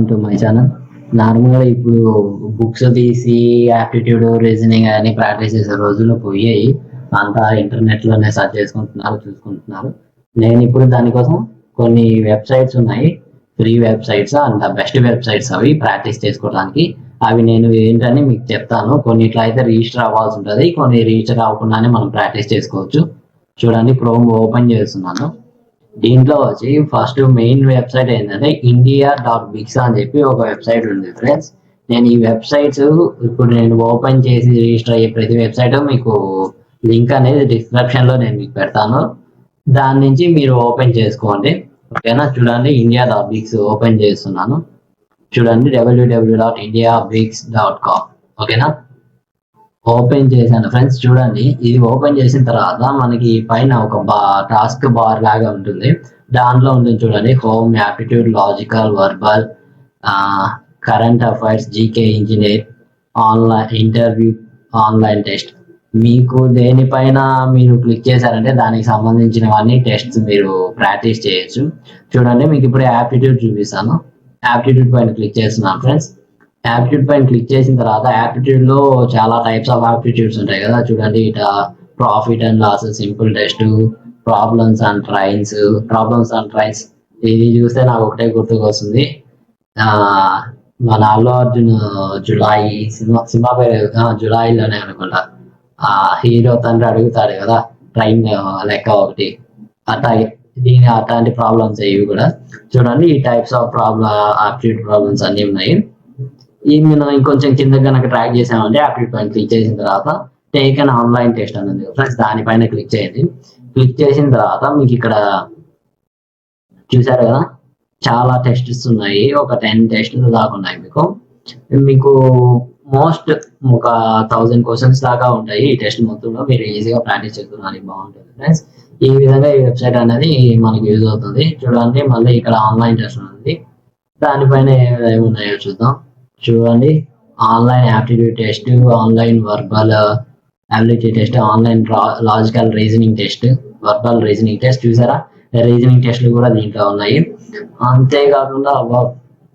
To my channel. నార్మల్గా ఇప్పుడు books తీసి యాప్టిట్యూడ్ రీజనింగ్ అని ప్రాక్టీస్ చేసే రోజులు పోయాయి. అంతా ఇంటర్నెట్లోనే సెర్చ్ చేసుకుంటున్నారు, చూసుకుంటున్నారు. నేను ఇప్పుడు దానికోసం కొన్ని వెబ్సైట్స్ ఉన్నాయి, free websites and best websites అవి ప్రాక్టీస్ చేసుకోవడానికి. అవి నేను ఏంటని మీకు చెప్తాను. కొన్నిట్లో అయితే రిజిస్టర్ అవ్వాల్సి ఉంటుంది, కొన్ని రిజిస్టర్ అవ్వకుండానే మనం ప్రాక్టీస్ చేసుకోవచ్చు. చూడండి, క్రోమ్ ఓపెన్ చేస్తున్నాను. దీంట్లో వచ్చి ఫస్ట్ మెయిన్ వెబ్సైట్ ఏంటంటే india.bix అని చెప్పి ఒక వెబ్సైట్ ఉంది ఫ్రెండ్స్. నేను ఈ వెబ్సైట్స్ ఇప్పుడు నేను ఓపెన్ చేసి రిజిస్టర్ అయ్యే ప్రతి వెబ్సైట్ మీకు లింక్ అనేది డిస్క్రిప్షన్ లో నేను మీకు పెడతాను. దాని నుంచి మీరు ఓపెన్ చేసుకోండి, ఓకేనా. చూడండి, india.bix ఓపెన్ చేస్తున్నాను. చూడండి, www.indiabix.com, ఓకేనా. ఓపెన్ చేశాను ఫ్రెండ్స్. చూడండి, ఇది ఓపెన్ చేసిన తర్వాత మనకి పైన ఒక టాస్క్ బార్ లాగా ఉంటుంది. దాంట్లో ఉంటుంది చూడండి, home, aptitude, logical, verbal, current affairs, GK, engineer, online interview, online test. మీకు దేనిపైన మీరు క్లిక్ చేశారంటే దానికి సంబంధించినవన్నీ టెస్ట్స్ మీరు ప్రాక్టీస్ చేయొచ్చు. చూడండి, మీకు ఇప్పుడు యాప్టిట్యూడ్ చూపిస్తాను. యాప్టిట్యూడ్ పైన క్లిక్ చేస్తున్నాను ఫ్రెండ్స్. యాప్టిట్యూడ్ పైన క్లిక్ చేసిన తర్వాత యాప్టిట్యూడ్ లో చాలా టైప్స్ ఆఫ్ యాప్టిట్యూడ్స్ ఉంటాయి కదా. చూడండి, ఇట profit and loss, simple test, problems and trains. ఇది చూస్తే నాకు ఒకటే గుర్తుకొస్తుంది, మన అల్లు అర్జున్ జులాయి సినిమా పేరు జులాయిలోనే అనుకుంటా. హీరో తండ్రి అడుగుతాడు కదా ట్రైన్ లెక్క ఒకటి, అట్లా అట్లాంటి ప్రాబ్లమ్స్ ఇవి కూడా. చూడండి, ఈ టైప్స్ ఆఫ్ యాప్టిట్యూడ్ ప్రాబ్లమ్స్ అన్ని ఉన్నాయి. ఈ మనం ఇంకొంచెం కింద కనుక ట్రాక్ చేసామంటే యాప్టిట్యూడ్ పైన క్లిక్ చేసిన తర్వాత టేక్ అన్ ఆన్లైన్ టెస్ట్ అని ఉంది ఫ్రెండ్స్. దానిపైన క్లిక్ చేయండి. క్లిక్ చేసిన తర్వాత మీకు ఇక్కడ చూసారు కదా చాలా టెస్ట్స్ ఉన్నాయి, ఒక 10 టెస్ట్లు దాకా ఉన్నాయి. మీకు మోస్ట్ ఒక 1000 క్వశ్చన్స్ దాకా ఉంటాయి ఈ టెస్ట్ మొత్తంలో. మీరు ఈజీగా ప్రాక్టీస్ చేసుకోవడానికి బాగుంటుంది ఫ్రెండ్స్. ఈ విధంగా ఈ వెబ్సైట్ అనేది మనకి యూజ్ అవుతుంది. చూడండి, మళ్ళీ ఇక్కడ ఆన్లైన్ టెస్ట్ ఉంది, దానిపైన ఏమున్నాయో చూద్దాం. చూడండి, online aptitude test, online verbal ability test, online logical reasoning test, verbal reasoning test. చూసారా, రీజనింగ్ టెస్ట్లు కూడా దీంట్లో ఉన్నాయి. అంతేకాకుండా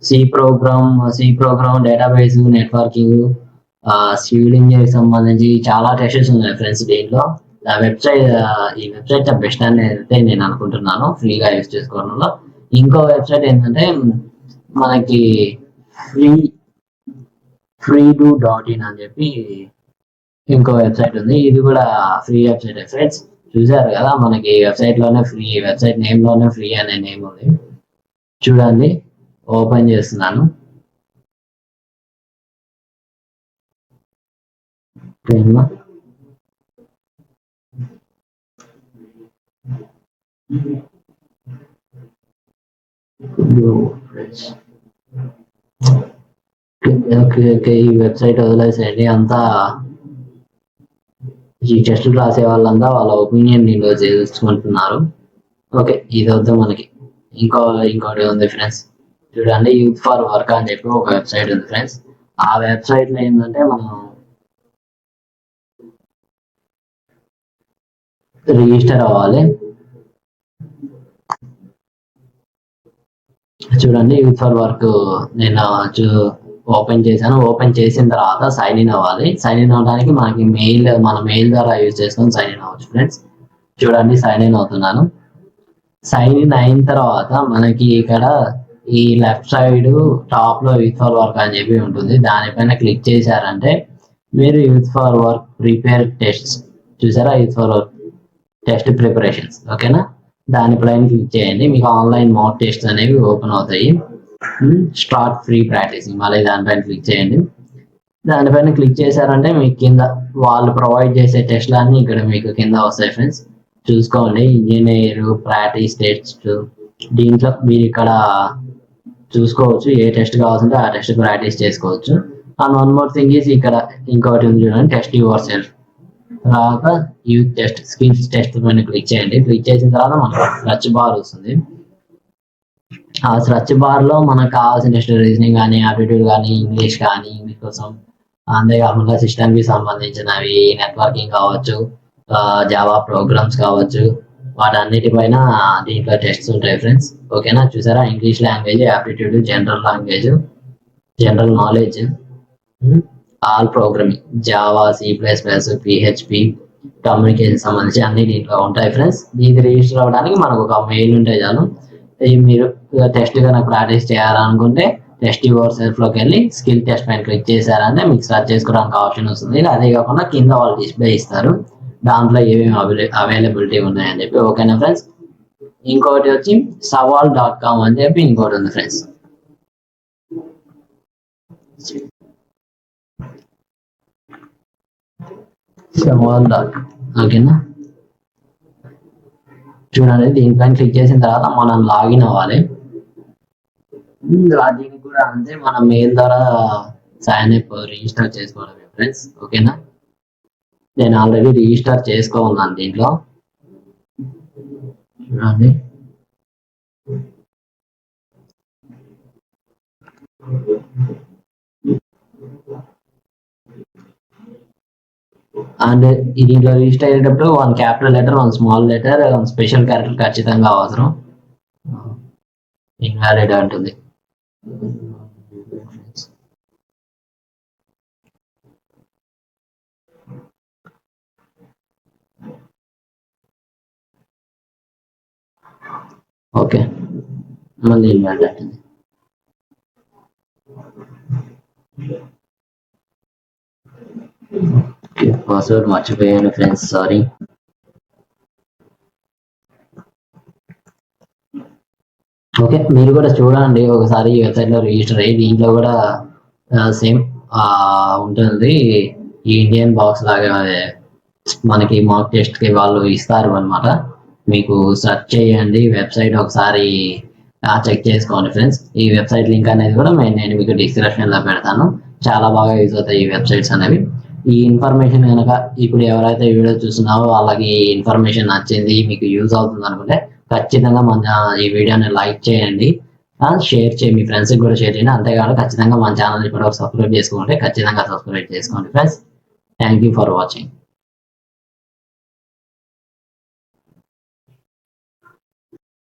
C program, database, networking, civil engineering సంబంధించి చాలా టెస్ట్స్ ఉన్నాయి ఫ్రెండ్స్ దీంట్లో. ఈ వెబ్సైట్ బెస్ట్ అని అయితే నేను అనుకుంటున్నాను, ఫ్రీగా యూజ్ చేసుకోవడంలో. ఇంకో వెబ్సైట్ ఏంటంటే మనకి freedo.in అని చెప్పి ఇంకో వెబ్సైట్ ఉంది. ఇది కూడా ఫ్రీ వెబ్సైట్ ఫ్రెండ్స్. చూసారు కదా, మనకి వెబ్సైట్ లోనే ఫ్రీ, వెబ్సైట్ నేమ్ లోనే ఫ్రీ అనే నేమ్ ఉంది. చూడండి, ఓపెన్ చేస్తున్నాను. ఈ వెబ్సైట్ వదిలేసేయండి. అంతా ఈ టెస్ట్ రాసే వాళ్ళంతా వాళ్ళ ఒపీనియన్ దీనిలో చేసుకుంటున్నారు. ఓకే, ఇది వద్దు మనకి. ఇంకోటి ఉంది ఫ్రెండ్స్. చూడండి, యూత్ ఫర్ వర్క్ అని చెప్పి ఒక వెబ్సైట్ ఉంది ఫ్రెండ్స్. ఆ వెబ్సైట్ లో ఏంటంటే మనం రిజిస్టర్ అవ్వాలి. చూడండి, యూత్ ఫర్ వర్క్ నేను ఓపెన్ చేశాను. ఓపెన్ చేసిన తర్వాత సైన్ ఇన్ అవ్వాలి. సైన్ ఇన్ అవ్వడానికి మనకి మన మెయిల్ ద్వారా యూజ్ చేసుకొని సైన్ ఇన్ అవ్వచ్చు ఫ్రెండ్స్. చూడండి, సైన్ ఇన్ అవుతున్నాను. సైన్ ఇన్ అయిన తర్వాత మనకి ఇక్కడ ఈ లెఫ్ట్ సైడ్ టాప్ లో యూత్ ఫర్ వర్క్ అని చెప్పి ఉంటుంది. దానిపైన క్లిక్ చేశారంటే మీరు youth for work prepare test, చూసారా, youth for work test preparations, ఓకేనా. దానిపైన క్లిక్ చేయండి. మీకు ఆన్లైన్ మాక్ టెస్ట్ అనేవి ఓపెన్ అవుతాయి. స్టార్ట్ ఫ్రీ ప్రాక్టీసింగ్, మళ్ళీ దానిపైన క్లిక్ చేయండి. దానిపైన క్లిక్ చేశారంటే మీకు కింద వాళ్ళు ప్రొవైడ్ చేసే టెస్ట్లు అన్ని ఇక్కడ మీకు కింద వస్తాయి ఫ్రెండ్స్. చూసుకోండి, ఇంజనీర్ ప్రాక్టీస్ టెస్ట్. దీంట్లో మీరు ఇక్కడ చూసుకోవచ్చు, ఏ టెస్ట్ కావాల్సింటే ఆ టెస్ట్ ప్రాక్టీస్ చేసుకోవచ్చు. And one more thing is ఇక్కడ ఇంకోటి ఉంది చూడండి, టెస్ట్ యువర్ సెల్ఫ్. తర్వాత యూత్ టెస్ట్, స్కిల్స్ టెస్ట్ పైన క్లిక్ చేయండి. క్లిక్ చేసిన తర్వాత మనకు సర్చ్ బార్ వస్తుంది. ఆ సర్చ్ బార్ లో మనకు కావాల్సిన రీజనింగ్ కానీ, ఆప్టిట్యూడ్ కానీ, ఇంగ్లీష్ కోసం, అంతేకాకుండా సిస్టమ్ కి సంబంధించినవి, నెట్వర్కింగ్ కావచ్చు, జావా ప్రోగ్రామ్స్ కావచ్చు, వాటన్నిటిపైన దీంట్లో టెస్ట్స్ ఉంటాయి ఫ్రెండ్స్. ఓకేనా, చూసారా? English language, aptitude, general language, general knowledge, all programming, Java, C++, PHP, communication సంబంధించి అన్ని దీంట్లో ఉంటాయి ఫ్రెండ్స్. ఇది రిజిస్టర్ అవ్వడానికి మనకు ఒక మెయిల్ ఉంటే చాలు. మీరు టెస్ట్ కనుక ప్రాక్టీస్ చేయాలనుకుంటే టెస్ట్ యువర్ సెల్ఫ్ లోకి వెళ్ళి స్కిల్ టెస్ట్ పైన క్లిక్ చేశారంటే మీకు సర్చ్ చేసుకోవడానికి ఆప్షన్ వస్తుంది. అదే కాకుండా కింద వాళ్ళు డిస్ప్లే ఇస్తారు, దాంట్లో ఏమేమి అవైలబిలిటీ ఉన్నాయని చెప్పి. ఓకేనా ఫ్రెండ్స్? ఇంకోటి వచ్చి సవాల్.com అని చెప్పి ఇంకోటి ఉంది ఫ్రెండ్స్. సవాల్.com. ఓకేనా, చూడండి. దీనిపైన క్లిక్ చేసిన తర్వాత మనం లాగిన్ అవ్వాలి. దీనికి కూడా అంతే, మన మెయిల్ ద్వారా సైన్ అప్ రిజిస్టర్ చేసుకోవడమే ఫ్రెండ్స్. ఓకేనా, నేను ఆల్రెడీ రిజిస్టర్ చేసుకోన్నాను దీంట్లో. చూడండి, అండ్ దీంట్లో రిజిస్టర్ అయ్యేటప్పుడు 1 capital letter, 1 small letter, 1 special character ఖచ్చితంగా అవసరం. ఇన్వాలిడ్ అంటుంది. ఓకే, మళ్ళీ ఇన్వాలిడ్ అంటుంది. పాస్వర్డ్ మర్చిపోయాను ఫ్రెండ్స్, సారీ. ఓకే, మీరు కూడా చూడండి ఒకసారి ఈ వెబ్సైట్ లో రిజిస్టర్ అయ్యి. దీంట్లో కూడా సేమ్ ఉంటుంది. ఈ ఇండియన్ బాక్స్ లాగా మనకి మాక్ టెస్ట్ కి వాళ్ళు ఇస్తారు అనమాట. మీకు సెర్చ్ చేయండి వెబ్సైట్, ఒకసారి చెక్ చేసుకోండి ఫ్రెండ్స్. ఈ వెబ్సైట్ లింక్ అనేది కూడా నేను మీకు డిస్క్రిప్షన్ లో పెడతాను. చాలా బాగా యూజ్ అవుతాయి ఈ వెబ్సైట్స్ అనేవి. ఈ ఇన్ఫర్మేషన్ కనుక ఇప్పుడు ఎవరైతే వీడియో చూస్తున్నారో వాళ్ళకి ఇన్ఫర్మేషన్ నచ్చింది, మీకు యూజ్ అవుతుంది అనుకుంటే ఖచ్చితంగా మన ఈ వీడియోని లైక్ చేయండి, షేర్ చేయండి, మీ ఫ్రెండ్స్కి కూడా షేర్ చేయండి. అంతేకాదు ఖచ్చితంగా మన ఛానల్ కూడా సబ్స్క్రైబ్ చేసుకోండి. ఖచ్చితంగా సబ్స్క్రైబ్ చేసుకోండి friends. Thank you for watching.